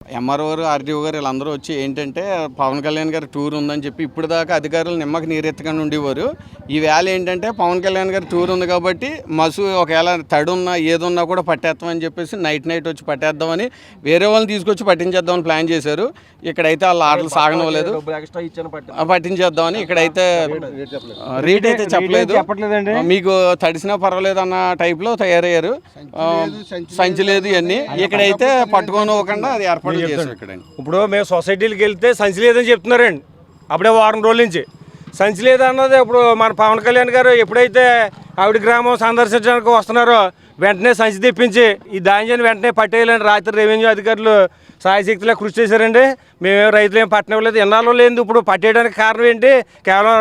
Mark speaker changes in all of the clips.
Speaker 1: MRO గారు, RDO గారు వీళ్ళందరూ వచ్చి ఏంటంటే పవన్ కళ్యాణ్ గారి టూర్ ఉందని చెప్పి ఇప్పుడు దాకా అధికారులు నిమ్మకి నీరెత్తకుండా ఉండేవారు. ఈ వేళ ఏంటంటే పవన్ కళ్యాణ్ గారి టూర్ ఉంది కాబట్టి ఒకవేళ తడున్నా ఏదున్నా కూడా పట్టేస్తామని చెప్పేసి నైట్ వచ్చి పట్టేద్దామని వేరే వాళ్ళని తీసుకొచ్చి పట్టించేద్దామని ప్లాన్ చేశారు. ఇక్కడైతే వాళ్ళ ఆటలు సాగనవ్వలేదు, పట్టించేద్దామని. ఇక్కడైతే రేట్ అయితే చెప్పలేదు, మీకు తడిసినా పర్వాలేదు అన్న టైప్లో తయారయ్యారు. సంచి లేదు ఇవన్నీ ఇక్కడైతే పట్టుకోనివ్వకుండా అది ఏర్పాటు చేశారు. ఇక్కడ
Speaker 2: ఇప్పుడు మేము సొసైటీలకు వెళ్తే సంచి లేదని చెప్తున్నారండి. అప్పుడే వారం రోజుల నుంచి సంచి లేదన్నది ఇప్పుడు మన పవన్ కళ్యాణ్ గారు ఎప్పుడైతే ఆవిడ గ్రామం సందర్శించడానికి వస్తున్నారో వెంటనే సంచి తెప్పించి ఈ ధాన్యాన్ని వెంటనే పట్టేయాలని రాత్రి రెవెన్యూ అధికారులు సాయశక్తిలో కృషి చేశారండి. మేమేం రైతులు ఏం పట్టనివ్వలేదు, ఎన్నాళ్ళు లేదు. ఇప్పుడు పట్టేయడానికి కారణం ఏంటి? కేవలం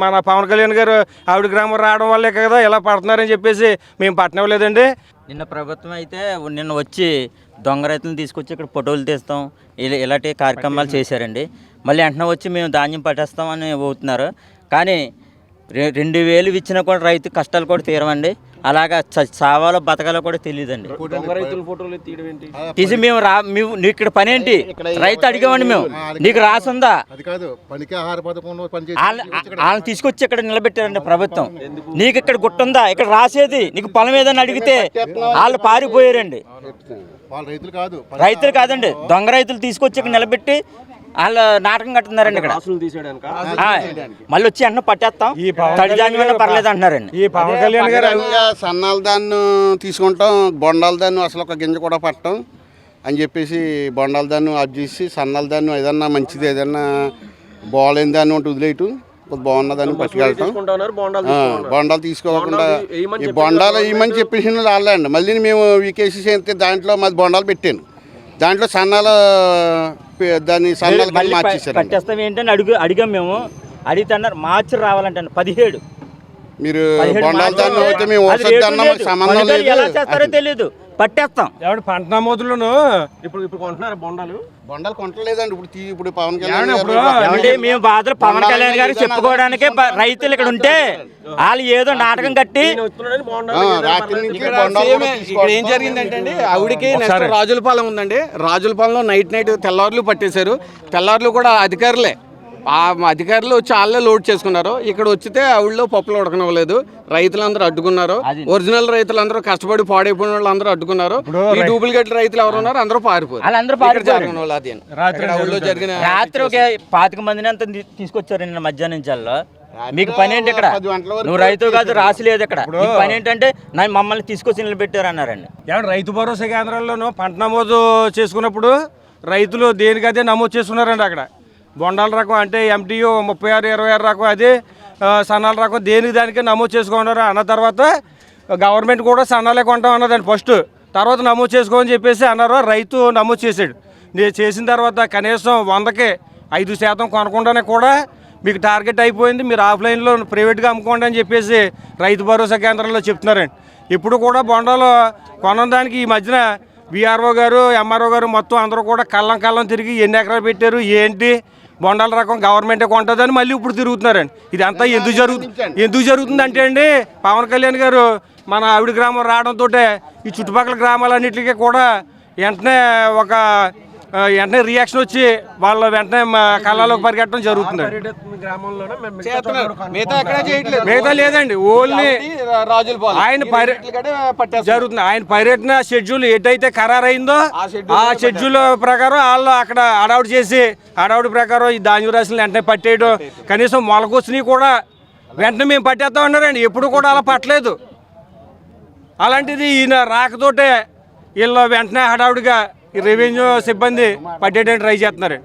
Speaker 2: మన పవన్ కళ్యాణ్ గారు ఆవిడ గ్రామం రావడం వల్లే కదా ఇలా పడుతున్నారని చెప్పేసి మేము పట్టనివ్వలేదండి.
Speaker 3: నిన్న ప్రభుత్వం అయితే నిన్న వచ్చి దొంగ రైతులను తీసుకొచ్చి ఇక్కడ ఫోటోలు తీస్తాం ఇలాంటి కార్యక్రమాలు చేశారండి. మళ్ళీ వెంటనే వచ్చి మేము ధాన్యం పట్టేస్తామని పోతున్నారు. కానీ 2000 ఇచ్చినా కూడా రైతు కష్టాలు కూడా తీరవండి. అలాగా చావాలో బతకాలో కూడా తెలియదండి. తీసి మేము నీకు ఇక్కడ పని ఏంటి రైతు అడిగామండి. మేము నీకు రాసుందా? వాళ్ళని తీసుకొచ్చి ఇక్కడ నిలబెట్టారండి ప్రభుత్వం. నీకు ఇక్కడ గుట్టుందా? ఇక్కడ రాసేది నీకు పొలం ఏదని అడిగితే వాళ్ళు పారిపోయారండి. రైతులు కాదండి, దొంగ రైతులు తీసుకొచ్చి ఇక్కడ నిలబెట్టి వాళ్ళు నాటకం కట్టున్నారండి. ఇక్కడ మళ్ళీ వచ్చి అన్న పట్టేస్తాం, తడి ధాన్యం పర్లేదు అంటున్నారండి.
Speaker 2: ఈ పవన్ కళ్యాణ్ గారు
Speaker 1: సన్నాల దాన్ని తీసుకుంటాం, బొండాల దాన్ని అసలు ఒక గింజ కూడా పట్టం అని చెప్పేసి బొండాల దాన్ని ఆఫ్ చేసి సన్నాల దాన్ని ఏదన్నా మంచిది ఏదన్నా బాగాలేని దాన్ని ఉంటే వదిలేయటం, బాగున్నదాన్ని పట్టుకెళ్తాం. బొండాలు తీసుకోకుండా ఈ బొండాలు ఇవ్వమని చెప్పేసి వాళ్ళండి. మళ్ళీ మేము వీకేసీ చేస్తే దాంట్లో మాది బొండాలు పెట్టాను, దాంట్లో సన్నాలు దాన్ని సన్నాలు మార్చేసారు.
Speaker 3: పట్టేస్తాం ఏంటని అడిగాం మేము. అడిగితే అన్నారు మార్చి రావాలంటే 17
Speaker 1: మీరు బొండాలు దాన్ని అయితే మేము సంబంధం లేదు,
Speaker 3: ఎలా చేస్తారో తెలియదు, పట్టేస్తాం.
Speaker 2: పంట నమోదులను ఇప్పుడు కొంటున్నారు బొండాలు
Speaker 1: కొంటలేదండి. ఇప్పుడు పవన్ కళ్యాణ్
Speaker 3: మేము బాధలు పవన్ కళ్యాణ్ గారు చెప్పుకోవడానికే రైతులు ఇక్కడ ఉంటే వాళ్ళు ఏదో నాటకం కట్టి
Speaker 1: ఇక్కడ ఏం జరిగిందంటే ఆవిడకి రాజులపాలెం ఉందండి. రాజులపాలెంలో నైట్ తెల్లవారులు పట్టేశారు. తెల్లవారులు కూడా అధికారులు వచ్చి వాళ్ళే లోడ్ చేసుకున్నారు. ఇక్కడ వచ్చితే ఆవిడలో పప్పులు ఉడకనవ్వలేదు, రైతులందరూ అడ్డుకున్నారు. ఒరిజినల్ రైతులందరూ కష్టపడి పాడైపోయిన వాళ్ళు అందరూ అడ్డుకున్నారు. ఈ డూప్లికేట్ రైతులు ఎవరు ఉన్నారు అందరూ పారిపోయారు.
Speaker 3: రాత్రి ఒక 25 మందిని అంతా తీసుకొచ్చారు నిన్న మధ్యాహ్నం నుంచి. మీకు పని ఏంటి ఇక్కడ? నువ్వు రైతు కాదు, రాసి లేదు ఇక్కడ. పని ఏంటంటే మమ్మల్ని తీసుకొచ్చి నిలబెట్టారు అన్నారండి.
Speaker 2: రైతు భరోసా కేంద్రాల్లోనూ పంట నమోదు చేసుకున్నప్పుడు రైతులు దేనికదే నమోదు చేసుకున్నారండి. అక్కడ బొండాల రకం అంటే MTU 36, 26 రకం, అదే సన్నాల రకం దానికే నమోదు చేసుకున్నారు. అన్న తర్వాత గవర్నమెంట్ కూడా సన్నాలే కొంటాం అన్నదండి ఫస్ట్. తర్వాత నమోదు చేసుకోమని చెప్పేసి అన్నారు. రైతు నమోదు చేశాడు. నేను చేసిన తర్వాత కనీసం 100కి 5% కొనకుండానే కూడా మీకు టార్గెట్ అయిపోయింది, మీరు ఆఫ్లైన్లో ప్రైవేట్గా అమ్ముకోండి అని చెప్పేసి రైతు భరోసా కేంద్రాల్లో చెప్తున్నారండి. ఇప్పుడు కూడా బొండాలు కొనడానికి ఈ మధ్యన VRO గారు, MRO గారు మొత్తం అందరూ కూడా కళ్ళం తిరిగి ఎన్ని ఎకరాలు పెట్టారు ఏంటి, బొండాల రకం గవర్నమెంటే కొంటుందని మళ్ళీ ఇప్పుడు తిరుగుతున్నారండి. ఇదంతా ఎందుకు జరుగుతుంది అంటే అండి, పవన్ కళ్యాణ్ గారు మన ఆవిడ గ్రామం రావడంతో ఈ చుట్టుపక్కల గ్రామాలన్నింటికి కూడా వెంటనే రియాక్షన్ వచ్చి వాళ్ళు వెంటనే కళ్ళలోకి పరిగెట్టడం జరుగుతుంది. మిగతా లేదండి, ఓన్లీ ఆయన జరుగుతుంది. ఆయన పర్యటన షెడ్యూల్ ఎటైతే ఖరారైందో ఆ షెడ్యూల్ ప్రకారం వాళ్ళు అక్కడ అడావుడి ప్రకారం ఈ ధాన్యం రాశులు వెంటనే పట్టేయడం, కనీసం మొలకొచ్చినవి కూడా వెంటనే మేము పట్టేస్తామన్నారండి. ఎప్పుడు కూడా అలా పట్టలేదు. అలాంటిది ఈయన రాకతోటే వీళ్ళు వెంటనే హడావుడిగా రెవెన్యూ సిబ్బంది పట్టేయడానికి ట్రై చేస్తున్నారు.